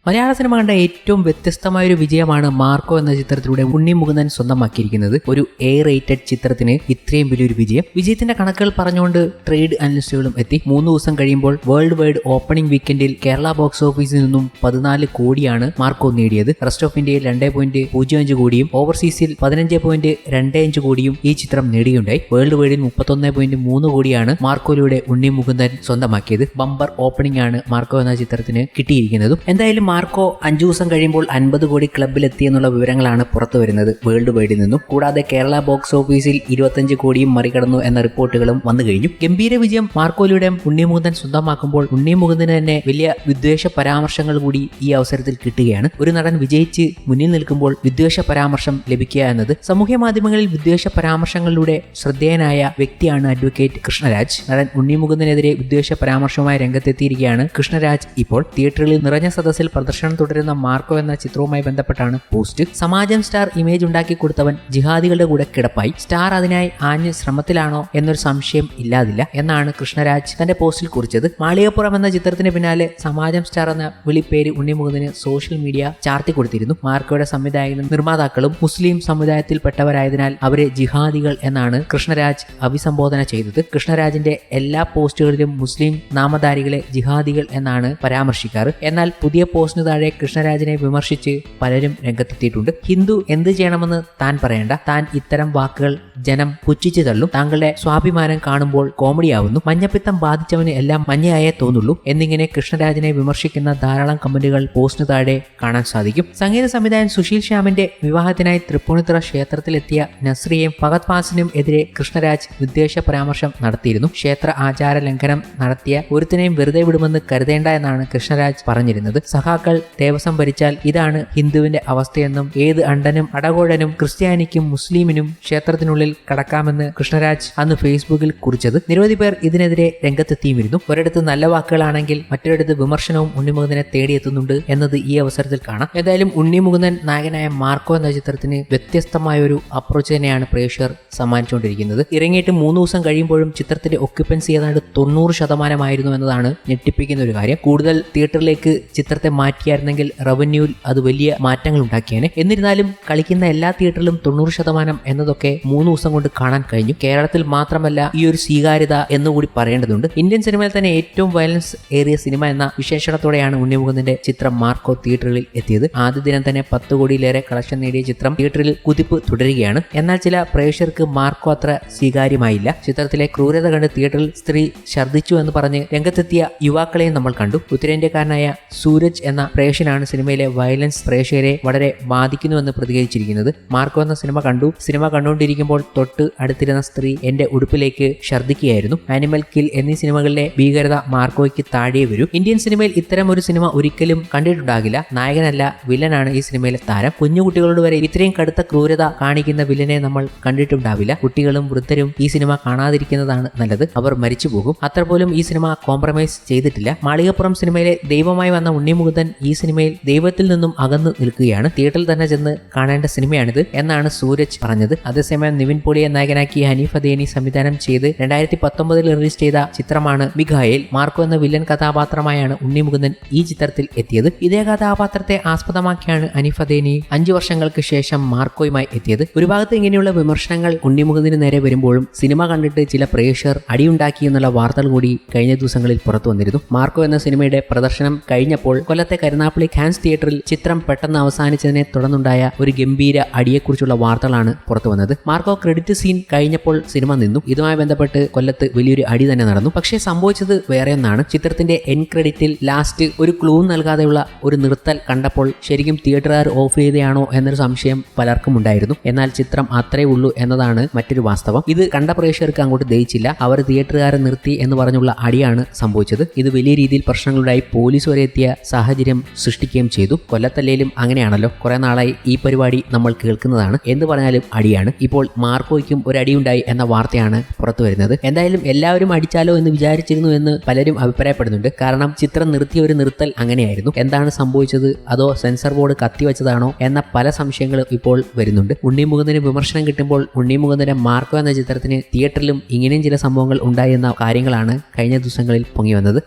മലയാള cinema കണ്ട ഏറ്റവും വ്യത്യസ്തമായൊരു വിജയമാണ് മാർക്കോ എന്ന ചിത്രത്തിലൂടെ ഉണ്ണി മുകുന്ദൻ സ്വന്തമാക്കിയിരിക്കുന്നത്. ഒരു റേറ്റഡ് ചിത്രത്തിന് ഇത്രയും വലിയൊരു വിജയം. വിജയത്തിന്റെ കണക്കുകൾ പറഞ്ഞുകൊണ്ട് ട്രേഡ് അനലിസ്റ്റുകളും എത്തി. 3 ദിവസം കഴിയുമ്പോൾ വേൾഡ് വൈഡ് ഓപ്പണിംഗ് വീക്കെൻഡിൽ കേരള ബോക്സ് ഓഫീസിൽ നിന്നും 14 കോടിയാണ് മാർക്കോ നേടിയത്. റെസ്റ്റ് ഓഫ് ഇന്ത്യയിൽ 2.05 കോടിയും ഓവർസീസിൽ 15.25 കോടിയും ഈ ചിത്രം നേടിയുണ്ടായി. വേൾഡ് വൈഡിൽ 31.3 കോടിയാണ് മാർക്കോയിലൂടെ ഉണ്ണി മുകുന്ദൻ സ്വന്തമാക്കിയത്. ബമ്പർ ഓപ്പണിംഗ് ആണ് മാർക്കോ എന്ന ചിത്രത്തിന് കിട്ടിയിരിക്കുന്നതും. എന്തായാലും മാർക്കോ 5 ദിവസം കഴിയുമ്പോൾ 50 കോടി ക്ലബിലെത്തി എന്നുള്ള വിവരങ്ങളാണ് പുറത്തു വരുന്നത് വേൾഡ് വൈഡിൽ നിന്നും. കൂടാതെ കേരള ബോക്സ് ഓഫീസിൽ 25 കോടിയും മറികടന്നു എന്ന റിപ്പോർട്ടുകളും വന്നു കഴിഞ്ഞു. ഗംഭീര വിജയം മാർക്കോയിലൂടെ ഉണ്ണി മുകുന്ദൻ സ്വന്തമാക്കുമ്പോൾ ഉണ്ണി മുകുന്ദന് തന്നെ വലിയ വിദ്വേഷ പരാമർശങ്ങൾ കൂടി ഈ അവസരത്തിൽ കിട്ടുകയാണ്. ഒരു നടൻ വിജയിച്ച് മുന്നിൽ നിൽക്കുമ്പോൾ വിദ്വേഷ പരാമർശം ലഭിക്കുക എന്നത് സാമൂഹ്യ മാധ്യമങ്ങളിൽ വിദ്വേഷ പരാമർശങ്ങളിലൂടെ ശ്രദ്ധേയനായ വ്യക്തിയാണ് അഡ്വക്കേറ്റ് കൃഷ്ണരാജ്. നടൻ ഉണ്ണി മുകുന്ദനെതിരെ വിദ്വേഷ പരാമർശവുമായി രംഗത്തെത്തിയിരിക്കുകയാണ് കൃഷ്ണരാജ്. ഇപ്പോൾ തിയേറ്ററുകളിൽ നിറഞ്ഞ സദസ്സിൽ പ്രദർശനം തുടരുന്ന മാർക്കോ എന്ന ചിത്രവുമായി ബന്ധപ്പെട്ടാണ് പോസ്റ്റ്. സമാജം സ്റ്റാർ ഇമേജ് ഉണ്ടാക്കി കൊടുത്തവൻ ജിഹാദികളുടെ കൂടെ കിടപ്പായി. സ്റ്റാർ അതിനായി ആഞ്ഞ് ശ്രമത്തിലാണോ എന്നൊരു സംശയം ഇല്ലാതില്ല എന്നാണ് കൃഷ്ണരാജ് തന്റെ പോസ്റ്റിൽ കുറിച്ചത്. മാളികപ്പുറം എന്ന ചിത്രത്തിന് പിന്നാലെ സമാജം സ്റ്റാർ എന്ന വിളിപ്പേര് ഉണ്ണിമുകുന്ദന് സോഷ്യൽ മീഡിയ ചാർത്തി കൊടുത്തിരുന്നു. മാർക്കോയുടെ സംവിധായകനും നിർമ്മാതാക്കളും മുസ്ലിം സമുദായത്തിൽപ്പെട്ടവരായതിനാൽ അവരെ ജിഹാദികൾ എന്നാണ് കൃഷ്ണരാജ് അഭിസംബോധന ചെയ്തത്. കൃഷ്ണരാജിന്റെ എല്ലാ പോസ്റ്റുകളിലും മുസ്ലിം നാമധാരികളെ ജിഹാദികൾ എന്നാണ് പരാമർശിക്കാറ്. എന്നാൽ പുതിയ പോസ്റ്റിന് താഴെ കൃഷ്ണരാജിനെ വിമർശിച്ച് പലരും രംഗത്തെത്തിയിട്ടുണ്ട്. ഹിന്ദു എന്ത് ചെയ്യണമെന്ന് താൻ പറയേണ്ട, താൻ ഇത്തരം വാക്കുകൾ ജനം പുച്ഛിച്ചു തള്ളും, താങ്കളുടെ സ്വാഭിമാനം കാണുമ്പോൾ കോമഡിയാവുന്നു, മഞ്ഞപ്പിത്തം ബാധിച്ചവന് എല്ലാം മഞ്ഞയായേ തോന്നുള്ളൂ എന്നിങ്ങനെ കൃഷ്ണരാജിനെ വിമർശിക്കുന്ന ധാരാളം കമന്റുകൾ പോസ്റ്റിന് താഴെ കാണാൻ സാധിക്കും. സംഗീത സംവിധായകൻ സുശീൽ ശ്യാമിന്റെ വിവാഹത്തിനായി തൃപ്പൂണിത്തുറ ക്ഷേത്രത്തിലെത്തിയ നസ്രിയയും ഫഹദ് ഫാസിനും എതിരെ കൃഷ്ണരാജ് വിദ്വേഷ പരാമർശം നടത്തിയിരുന്നു. ക്ഷേത്ര ആചാര ലംഘനം നടത്തിയ ഒരുത്തിനെയും വെറുതെ വിടുമെന്ന് കരുതേണ്ട എന്നാണ് കൃഷ്ണരാജ് പറഞ്ഞിരുന്നത്. സഹാക്കൾ ദേവസ്വം ഭരിച്ചാൽ ഇതാണ് ഹിന്ദുവിന്റെ അവസ്ഥയെന്നും ഏത് അണ്ടനും അടകോഴനും ക്രിസ്ത്യാനിക്കും മുസ്ലിമിനും ക്ഷേത്രത്തിനുള്ളിൽ കടക്കാമെന്ന് കൃഷ്ണരാജ് അന്ന് ഫേസ്ബുക്കിൽ കുറിച്ചത്. നിരവധി പേർ ഇതിനെതിരെ രംഗത്തെത്തിയിരുന്നു. ഒരിടത്ത് നല്ല വാക്കുകളാണെങ്കിൽ മറ്റൊരിടത്ത് വിമർശനവും ഉണ്ണിമുകുന്ദനെ തേടിയെത്തുന്നുണ്ട് എന്നത് ഈ അവസരത്തിൽ കാണാം. ഏതായാലും ഉണ്ണിമുകുന്ദൻ നായകനായ മാർക്കോ എന്ന ചിത്രത്തിന് വ്യത്യസ്തമായ ഒരു അപ്രോച്ച് തന്നെയാണ് പ്രേക്ഷകർ സമ്മാനിച്ചുകൊണ്ടിരിക്കുന്നത്. ഇറങ്ങിയിട്ട് 3 ദിവസം കഴിയുമ്പോഴും ചിത്രത്തിന്റെ ഒക്യുപ്പൻസി ഏതാണ്ട് 90% എന്നതാണ് ഞെട്ടിപ്പിക്കുന്ന ഒരു കാര്യം. കൂടുതൽ തിയേറ്ററിലേക്ക് ചിത്രത്തെ മാറ്റിയായിരുന്നെങ്കിൽ റവന്യൂവിൽ അത് വലിയ മാറ്റങ്ങൾ ഉണ്ടാക്കിയേനെ. എന്നിരുന്നാലും കളിക്കുന്ന എല്ലാ തിയേറ്ററിലും 90% എന്നതൊക്കെ 3 ദിവസം കൊണ്ട് കാണാൻ കഴിഞ്ഞു. കേരളത്തിൽ മാത്രമല്ല ഈ ഒരു സ്വീകാര്യത എന്നുകൂടി പറയേണ്ടതുണ്ട്. ഇന്ത്യൻ സിനിമയിൽ തന്നെ ഏറ്റവും വയലൻസ് ഏറിയ സിനിമ എന്ന വിശേഷണത്തോടെയാണ് ഉണ്ണിമുകുന്ദന്റെ ചിത്രം മാർക്കോ തിയേറ്ററിൽ എത്തിയത്. ആദ്യ ദിനം തന്നെ 10 കോടിയിലേറെ കളക്ഷൻ നേടിയ ചിത്രം തിയേറ്ററിൽ കുതിപ്പ് തുടരുകയാണ്. എന്നാൽ ചില പ്രേക്ഷകർക്ക് മാർക്കോ അത്ര സ്വീകാര്യമായില്ല. ചിത്രത്തിലെ ക്രൂരത കണ്ട് തിയേറ്ററിൽ സ്ത്രീ ഛർദ്ദിച്ചു എന്ന് പറഞ്ഞ് രംഗത്തെത്തിയ യുവാക്കളെയും നമ്മൾ കണ്ടു. ഉത്തരേന്ത്യക്കാരനായ സൂരജ് എന്ന പ്രേക്ഷകനാണ് സിനിമയിലെ വയലൻസ് പ്രേക്ഷകരെ വളരെ ബാധിക്കുന്നുവെന്ന് പ്രതികരിച്ചിരിക്കുന്നത്. മാർക്കോ എന്ന സിനിമ കണ്ടു. സിനിമ കണ്ടുകൊണ്ടിരിക്കുമ്പോൾ തൊട്ട് അടുത്തിരുന്ന സ്ത്രീ എന്റെ ഉടുപ്പിലേക്ക് ഛർദ്ദിക്കുകയായിരുന്നു. ആനിമൽ കിൽ എന്നീ സിനിമകളിലെ ഭീകരത മാർക്കോയ്ക്ക് താഴെ വരും. ഇന്ത്യൻ സിനിമയിൽ ഇത്തരം ഒരു സിനിമ ഒരിക്കലും കണ്ടിട്ടുണ്ടാകില്ല. നായകനല്ല, വില്ലനാണ് ഈ സിനിമയിലെ താരം. കുഞ്ഞുകുട്ടികളോട് വരെ ഇത്രയും കടുത്ത ക്രൂരത കാണിക്കുന്ന വില്ലനെ നമ്മൾ കണ്ടിട്ടുണ്ടാവില്ല. കുട്ടികളും വൃദ്ധരും ഈ സിനിമ കാണാതിരിക്കുന്നതാണ് നല്ലത്. അവർ മരിച്ചു പോകും. അത്ര പോലും ഈ സിനിമ കോംപ്രമൈസ് ചെയ്തിട്ടില്ല. മാളികപ്പുറം സിനിമയിലെ ദൈവമായി വന്ന ഉണ്ണിമുകുന്ദൻ ഈ സിനിമയിൽ ദൈവത്തിൽ നിന്നും അകന്നു നിൽക്കുകയാണ്. തിയേറ്ററിൽ തന്നെ ചെന്ന് കാണേണ്ട സിനിമയാണിത് എന്നാണ് സൂരജ് പറഞ്ഞത്. അതേസമയം നിവിൻ പോളിയെ നായകനാക്കി ഹനീഫ് അദേനി സംവിധാനം ചെയ്ത് 2019 റിലീസ് ചെയ്ത ചിത്രമാണ് മിഖായേൽ. മാർക്കോ എന്ന വില്ലൻ കഥാപാത്രമായാണ് ഉണ്ണിമുകുന്ദൻ ഈ ചിത്രത്തിൽ എത്തിയത്. ഇതേ കഥാപാത്രത്തെ ആസ്പദമാക്കിയാണ് ഹനീഫ് അദേനി 5 വർഷങ്ങൾക്ക് ശേഷം മാർക്കോയുമായി എത്തിയത്. ഒരു ഭാഗത്ത് ഇങ്ങനെയുള്ള വിമർശനങ്ങൾ ഉണ്ണിമുകുന്ദന് നേരെ വരുമ്പോഴും സിനിമ കണ്ടിട്ട് ചില പ്രേക്ഷകർ അടിയുണ്ടാക്കി എന്നുള്ള വാർത്തകൾ കൂടി കഴിഞ്ഞ ദിവസങ്ങളിൽ പുറത്തു വന്നിരുന്നു. മാർക്കോ എന്ന സിനിമയുടെ പ്രദർശനം കഴിഞ്ഞപ്പോൾ കൊല്ലത്തെ കരുനാപ്പള്ളി ഖാൻസ് തിയേറ്ററിൽ ചിത്രം പെട്ടെന്ന് അവസാനിച്ചതിനെ തുടർന്നുണ്ടായ ഒരു ഗംഭീര അടിയെക്കുറിച്ചുള്ള വാർത്തകളാണ് പുറത്തു വന്നത്. മാർക്കോ ക്രെഡിറ്റ് സീൻ കഴിഞ്ഞപ്പോൾ സിനിമ നിന്നു. ഇതുമായി ബന്ധപ്പെട്ട് കൊല്ലത്ത് വലിയൊരു അടി തന്നെ നടന്നു. പക്ഷേ സംഭവിച്ചത് വേറെ ഒന്നാണ്. ചിത്രത്തിന്റെ എൻ ക്രെഡിറ്റിൽ ലാസ്റ്റ് ഒരു ക്ലൂ നൽകാതെയുള്ള ഒരു നിർത്തൽ കണ്ടപ്പോൾ ശരിക്കും തിയേറ്ററുകാർ ഓഫ് ചെയ്തയാണോ എന്നൊരു സംശയം പലർക്കും ഉണ്ടായിരുന്നു. എന്നാൽ ചിത്രം അത്രേ ഉള്ളൂ എന്നതാണ് മറ്റൊരു വാസ്തവം. ഇത് കണ്ട പ്രേക്ഷകർക്ക് അങ്ങോട്ട് ദഹിച്ചില്ല. അവർ തിയേറ്ററുകാരെ നിർത്തി എന്ന് പറഞ്ഞുള്ള അടിയാണ് സംഭവിച്ചത്. ഇത് വലിയ രീതിയിൽ പ്രശ്നങ്ങളുണ്ടായി. പോലീസ് വരെ എത്തിയ സാഹചര്യം സൃഷ്ടിക്കുകയും ചെയ്തു. കൊല്ലത്തല്ലേലും അങ്ങനെയാണല്ലോ, കുറെ നാളായി ഈ പരിപാടി നമ്മൾ കേൾക്കുന്നതാണ്. എന്ത് പറഞ്ഞാലും അടിയാണ്. ഇപ്പോൾ മാർക്കോയ്ക്കും ഒരു അടിയുണ്ടായി എന്ന വാർത്തയാണ് പുറത്തു വരുന്നത്. എന്തായാലും എല്ലാവരും അടിച്ചാലോ എന്ന് വിചാരിച്ചിരുന്നു എന്ന് പലരും അഭിപ്രായപ്പെടുന്നുണ്ട്. കാരണം ചിത്രം നിർത്തിയ ഒരു നിർത്തൽ അങ്ങനെയായിരുന്നു. എന്താണ് സംഭവിച്ചത്? അതോ സെൻസർ ബോർഡ് കത്തിവെച്ചതാണോ എന്ന പല സംശയങ്ങളും ഇപ്പോൾ വരുന്നുണ്ട്. ഉണ്ണി മുകുന്ദന് വിമർശനം കിട്ടുമ്പോൾ ഉണ്ണി മുകുന്ദന്റെ മാർക്കോ എന്ന ചിത്രത്തിന് തിയേറ്ററിലും ഇങ്ങനെയും ചില സംഭവങ്ങൾ ഉണ്ടായി എന്ന കാര്യങ്ങളാണ് കഴിഞ്ഞ ദിവസങ്ങളിൽ പൊങ്ങി വന്നത്.